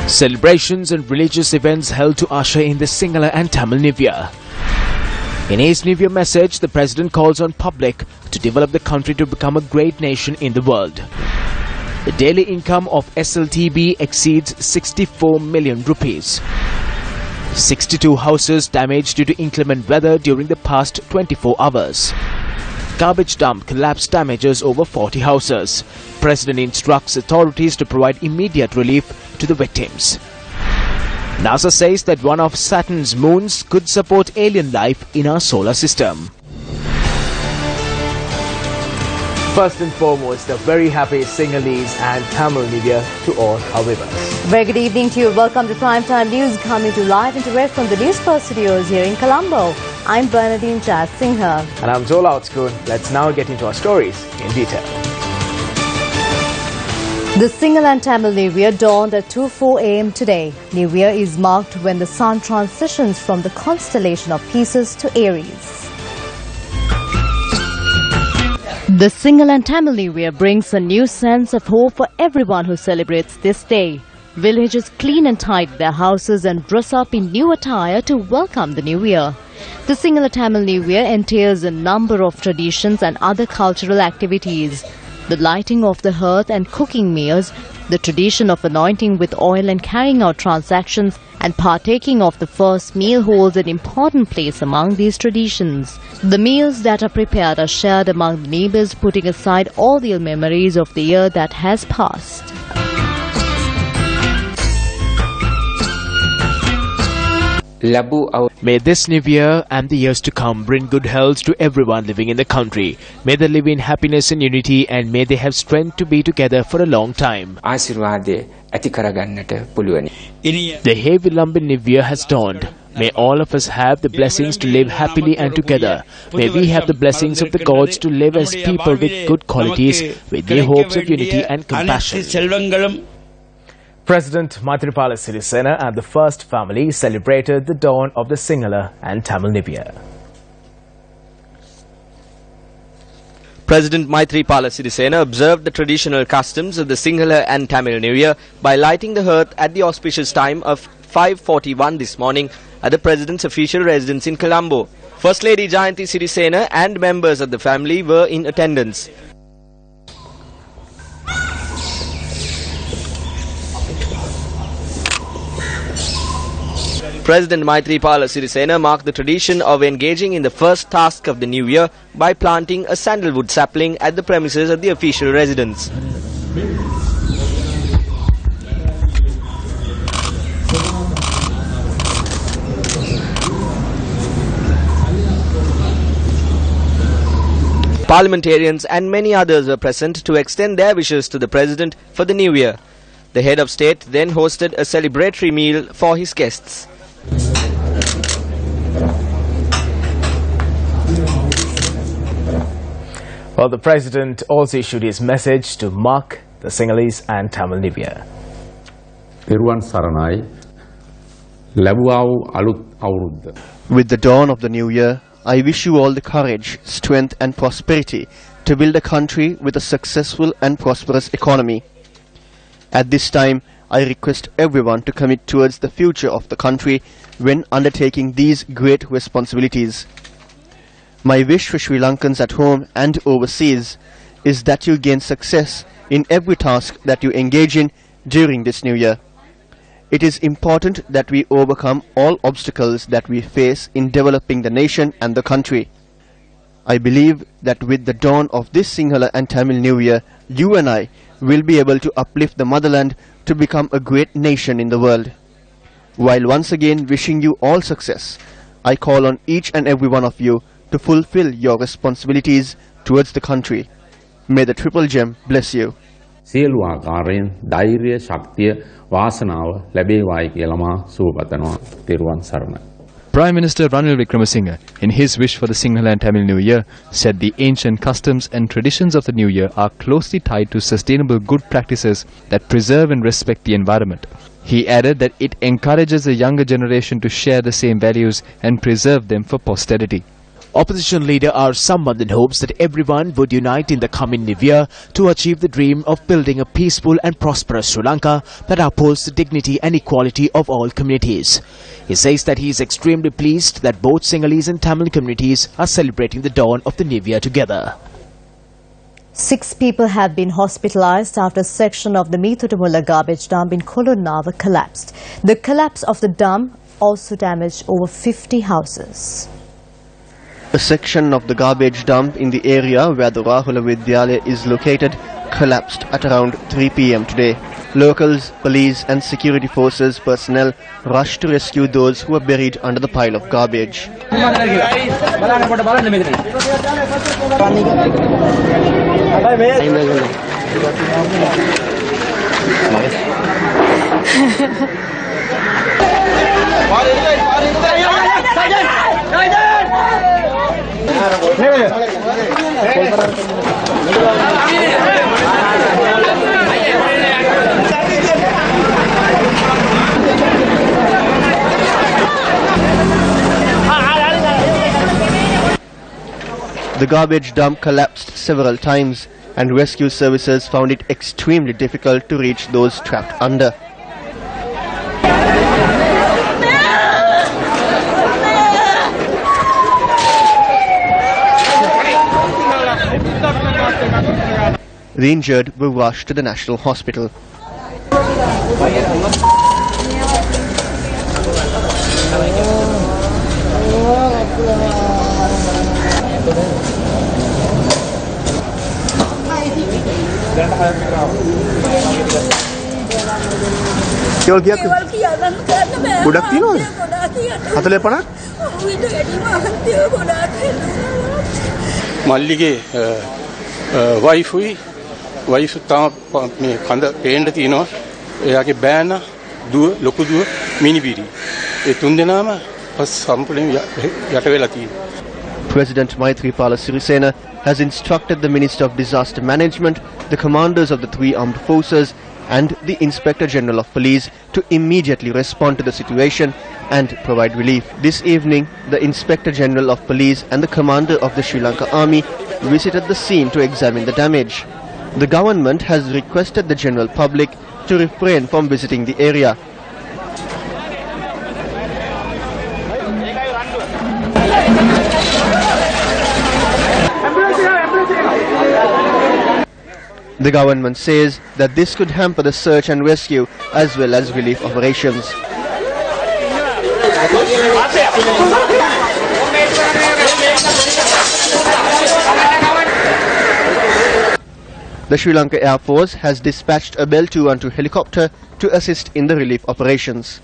Celebrations and religious events held to usher in the Sinhala and Tamil New Year. In his New Year message, the President calls on public to develop the country to become a great nation in the world. The daily income of SLTB exceeds 64 million rupees. 62 houses damaged due to inclement weather during the past 24 hours. Garbage dump collapse damages over 40 houses. President instructs authorities to provide immediate relief to the victims. NASA says that one of Saturn's moons could support alien life in our solar system. First and foremost, a very happy Sinhalese and Tamil New Year to all our viewers. Very good evening to you. Welcome to Primetime News, coming to live and direct from the Newsfirst studios here in Colombo. I'm Bernadine Jazz Singha. And I'm Zola Outscoon. Let's now get into our stories in detail. The Sinhala and Tamil New Year dawned at 2:04 a.m. today. New Year is marked when the sun transitions from the constellation of Pisces to Aries. The Sinhala and Tamil New Year brings a new sense of hope for everyone who celebrates this day. Villagers clean and tidy their houses and dress up in new attire to welcome the new year. The Sinhala Tamil New Year entails a number of traditions and other cultural activities. The lighting of the hearth and cooking meals, the tradition of anointing with oil and carrying out transactions, and partaking of the first meal holds an important place among these traditions. The meals that are prepared are shared among the neighbors, putting aside all the ill memories of the year that has passed. May this new year and the years to come bring good health to everyone living in the country. May they live in happiness and unity, and may they have strength to be together for a long time. The Hevilambin New Year has dawned. May all of us have the blessings to live happily and together. May we have the blessings of the gods to live as people with good qualities, with new hopes of unity and compassion. President Maithripala Sirisena and the First family celebrated the dawn of the Sinhala and Tamil New Year. President Maithripala Sirisena observed the traditional customs of the Sinhala and Tamil New Year by lighting the hearth at the auspicious time of 5:41 this morning at the President's official residence in Colombo. First Lady Jayanti Sirisena and members of the family were in attendance. President Maithripala Sirisena marked the tradition of engaging in the first task of the new year by planting a sandalwood sapling at the premises of the official residence. Parliamentarians and many others were present to extend their wishes to the President for the new year. The head of state then hosted a celebratory meal for his guests. Well, the President also issued his message to mark the Sinhalese and Tamil New Year. With the dawn of the new year, I wish you all the courage, strength and prosperity to build a country with a successful and prosperous economy. At this time, I request everyone to commit towards the future of the country when undertaking these great responsibilities. My wish for Sri Lankans at home and overseas is that you gain success in every task that you engage in during this new year. It is important that we overcome all obstacles that we face in developing the nation and the country. I believe that with the dawn of this Sinhala and Tamil New Year, you and I will be able to uplift the motherland to become a great nation in the world. While once again wishing you all success, I call on each and every one of you to fulfill your responsibilities towards the country. May the Triple Gem bless you. Prime Minister Ranil Wickremesinghe, in his wish for the Sinhala and Tamil New Year, said the ancient customs and traditions of the New Year are closely tied to sustainable good practices that preserve and respect the environment. He added that it encourages the younger generation to share the same values and preserve them for posterity. Opposition leader R. Sambandhan hopes that everyone would unite in the coming new year to achieve the dream of building a peaceful and prosperous Sri Lanka that upholds the dignity and equality of all communities. He says that he is extremely pleased that both Sinhalese and Tamil communities are celebrating the dawn of the new year together. 6 people have been hospitalized after a section of the Meethotamulla garbage dump in Kolonnawa collapsed. The collapse of the dump also damaged over 50 houses. A section of the garbage dump in the area where the Rahula Vidyalaya is located collapsed at around 3 p.m. today. Locals, police and security forces personnel rushed to rescue those who were buried under the pile of garbage. The garbage dump collapsed several times and rescue services found it extremely difficult to reach those trapped under. The injured were rushed to the National Hospital. Wife තාම මේ කඳ පේන්න තියෙනවා. එයාගේ බෑන දුව ලොකු දුව මිනිබිරි. ඒ තුන්දෙනාම සම්පූර්ණයෙන් යට වෙලා තියෙනවා. President Maithripala Sirisena has instructed the Minister of Disaster Management, the commanders of the 3 armed forces and the Inspector General of Police to immediately respond to the situation and provide relief. This evening, the Inspector General of Police and the commander of the Sri Lanka Army visited the scene to examine the damage. The government has requested the general public to refrain from visiting the area. The government says that this could hamper the search and rescue as well as relief operations. The Sri Lanka Air Force has dispatched a Bell 212 helicopter to assist in the relief operations.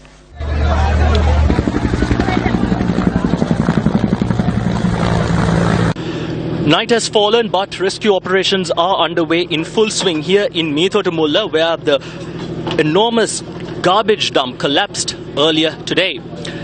Night has fallen, but rescue operations are underway in full swing here in Meethotamulla, where the enormous garbage dump collapsed earlier today.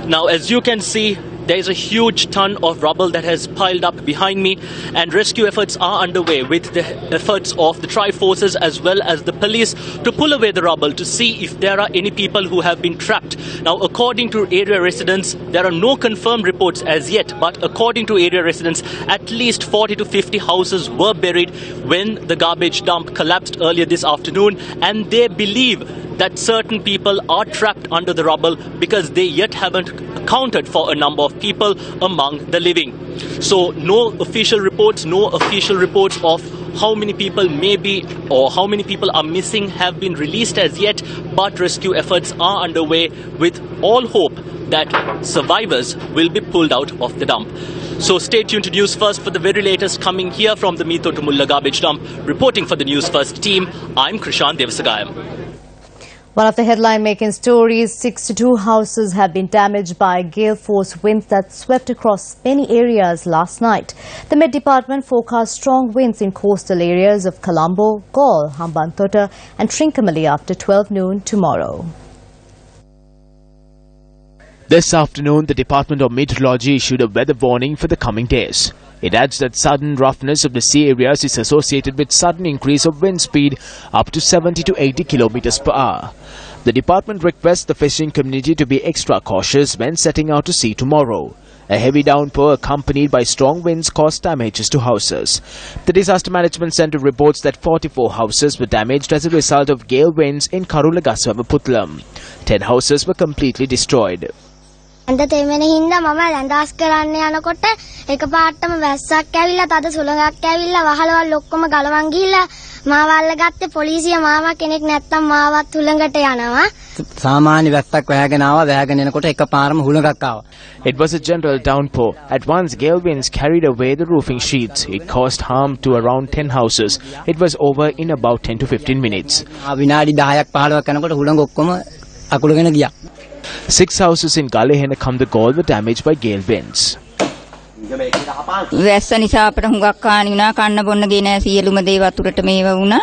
Now, as you can see, there is a huge ton of rubble that has piled up behind me, and rescue efforts are underway with the efforts of the tri-forces as well as the police to pull away the rubble to see if there are any people who have been trapped. Now, according to area residents, there are no confirmed reports as yet, but according to area residents, at least 40 to 50 houses were buried when the garbage dump collapsed earlier this afternoon, and they believe that certain people are trapped under the rubble because they yet haven't accounted for a number of people among the living. So no official reports of how many people may be or how many people are missing have been released as yet, but rescue efforts are underway with all hope that survivors will be pulled out of the dump. So stay tuned to News First for the very latest coming here from the Meethotamulla garbage dump. Reporting for the News First team, I'm Krishan Devasagayam. One of the headline-making stories, 62 houses have been damaged by gale force winds that swept across many areas last night. The Met Department forecast strong winds in coastal areas of Colombo, Galle, Hambantota and Trincomalee after 12 noon tomorrow. This afternoon, the Department of Meteorology issued a weather warning for the coming days. It adds that sudden roughness of the sea areas is associated with sudden increase of wind speed up to 70 to 80 kilometers per hour. The department requests the fishing community to be extra cautious when setting out to sea tomorrow. A heavy downpour accompanied by strong winds caused damages to houses. The Disaster Management Centre reports that 44 houses were damaged as a result of gale winds in Karulagaswama Putlam. 10 houses were completely destroyed. And තෙමෙන හින්දා මම ඇඳාස් කරන්න යනකොට එකපාරටම වැස්සක් ඇවිල්ලා තද සුළඟක් ඇවිල්ලා වහලවල් ඔක්කොම ගලවන් ගිහිල්ලා මාව අල්ලගත්තේ පොලිසිය මාව කෙනෙක් නැත්තම් මාවත් හුළඟට යනවා. සාමාන්‍ය වැස්සක් වැහගෙන ආවා වැහගෙන එනකොට එකපාරම හුළඟක් ආවා. It was a general downpour. At once gale winds carried away the roofing sheets. It caused harm to around 10 houses. It was over in about 10 to 15 minutes. විනාඩි 10ක් 15ක් යනකොට හුළඟ ඔක්කොම අකුලගෙන ගියා. 6 houses in Galehena Kamdagol were damaged by gale winds. වැස්ස නිසා අපට හුඟක් හානි වුණා කන්න බොන්න ගේ නැහැ සියලුම දේ වතුරට මේව වුණා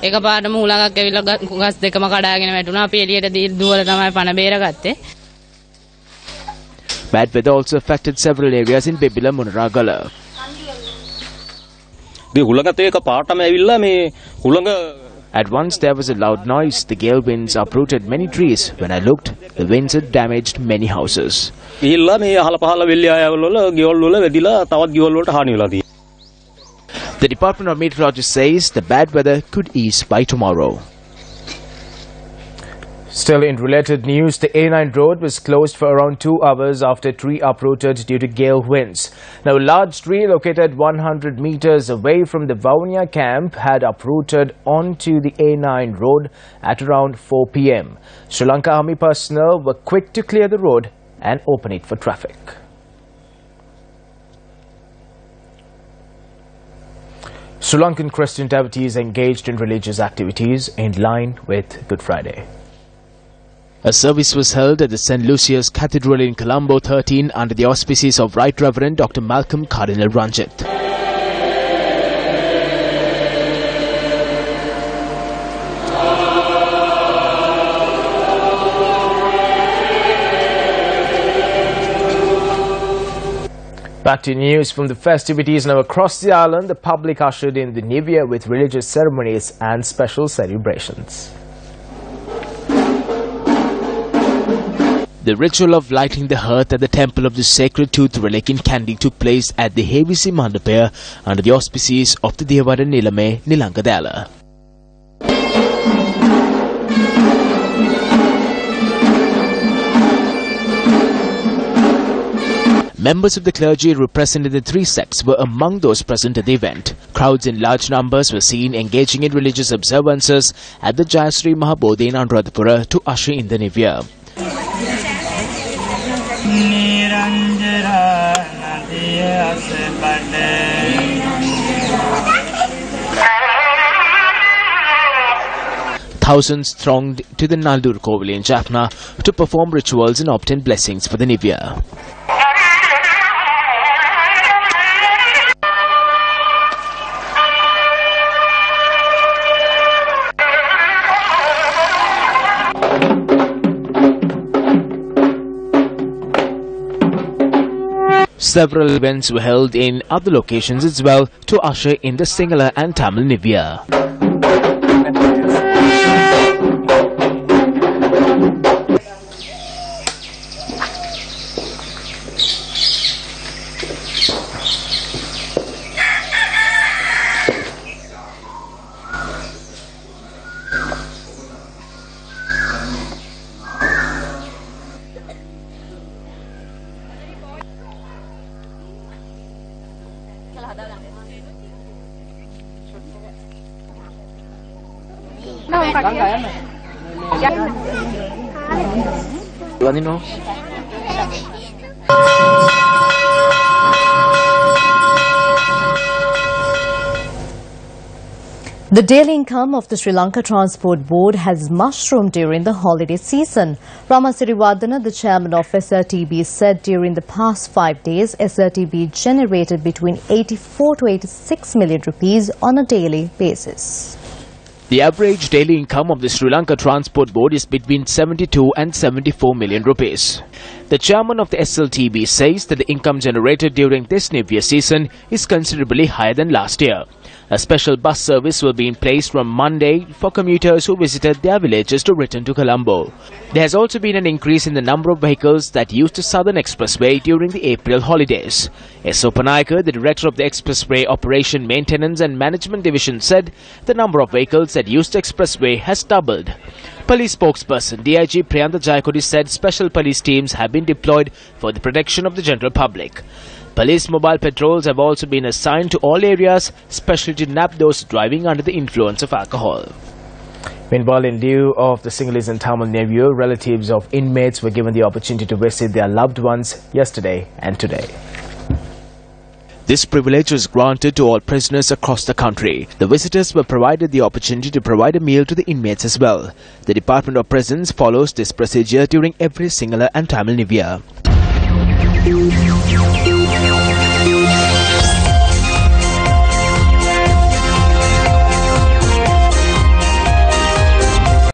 එකපාරටම හුලඟක් ඇවිල්ලා ගස් දෙකම කඩාගෙන වැටුණා අපි එළියට දුවලා තමයි පණ බේරගත්තේ. Bad weather also affected several areas in Bebila Munaragala. At once there was a loud noise. The gale winds uprooted many trees. When I looked, the winds had damaged many houses. The Department of Meteorology says the bad weather could ease by tomorrow. Still in related news, the A9 road was closed for around 2 hours after a tree uprooted due to gale winds. Now, a large tree located 100 meters away from the Vaunia camp had uprooted onto the A9 road at around 4 p.m. Sri Lanka Army personnel were quick to clear the road and open it for traffic. Sri Lankan Christian devotees engaged in religious activities in line with Good Friday. A service was held at the St. Lucia's Cathedral in Colombo 13 under the auspices of Right Reverend Dr. Malcolm Cardinal Ranjit. Back to news from the festivities. Now across the island, the public ushered in the New Year with religious ceremonies and special celebrations. The ritual of lighting the hearth at the temple of the Sacred Tooth Relic in Kandy took place at the Hevisi Mandapaya under the auspices of the Devada Nilame Nilangadala. Members of the clergy representing the 3 sects were among those present at the event. Crowds in large numbers were seen engaging in religious observances at the Jayasri Mahabodhi in Anuradhapura to usher in the New Year. Thousands thronged to the Naldur Kovil in Jaffna to perform rituals and obtain blessings for the New Year. Several events were held in other locations as well to usher in the Sinhala and Tamil New Year. The daily income of the Sri Lanka Transport Board has mushroomed during the holiday season. Rama Siriwardana, the chairman of SRTB, said during the past 5 days, SRTB generated between 84 to 86 million rupees on a daily basis. The average daily income of the Sri Lanka Transport Board is between 72 and 74 million rupees. The chairman of the SLTB says that the income generated during this New Year season is considerably higher than last year. A special bus service will be in place from Monday for commuters who visited their villages to return to Colombo. There has also been an increase in the number of vehicles that used the Southern Expressway during the April holidays. S. Opanayake, the director of the Expressway Operation Maintenance and Management Division, said the number of vehicles that used the expressway has doubled. Police spokesperson DIG Priyantha Jayakodi said special police teams have been deployed for the protection of the general public. Police mobile patrols have also been assigned to all areas, especially to nab those driving under the influence of alcohol. Meanwhile, in lieu of the Sinhalese and Tamil New Year, relatives of inmates were given the opportunity to visit their loved ones yesterday and today. This privilege was granted to all prisoners across the country. The visitors were provided the opportunity to provide a meal to the inmates as well. The Department of Prisons follows this procedure during every Sinhala and Tamil New Year.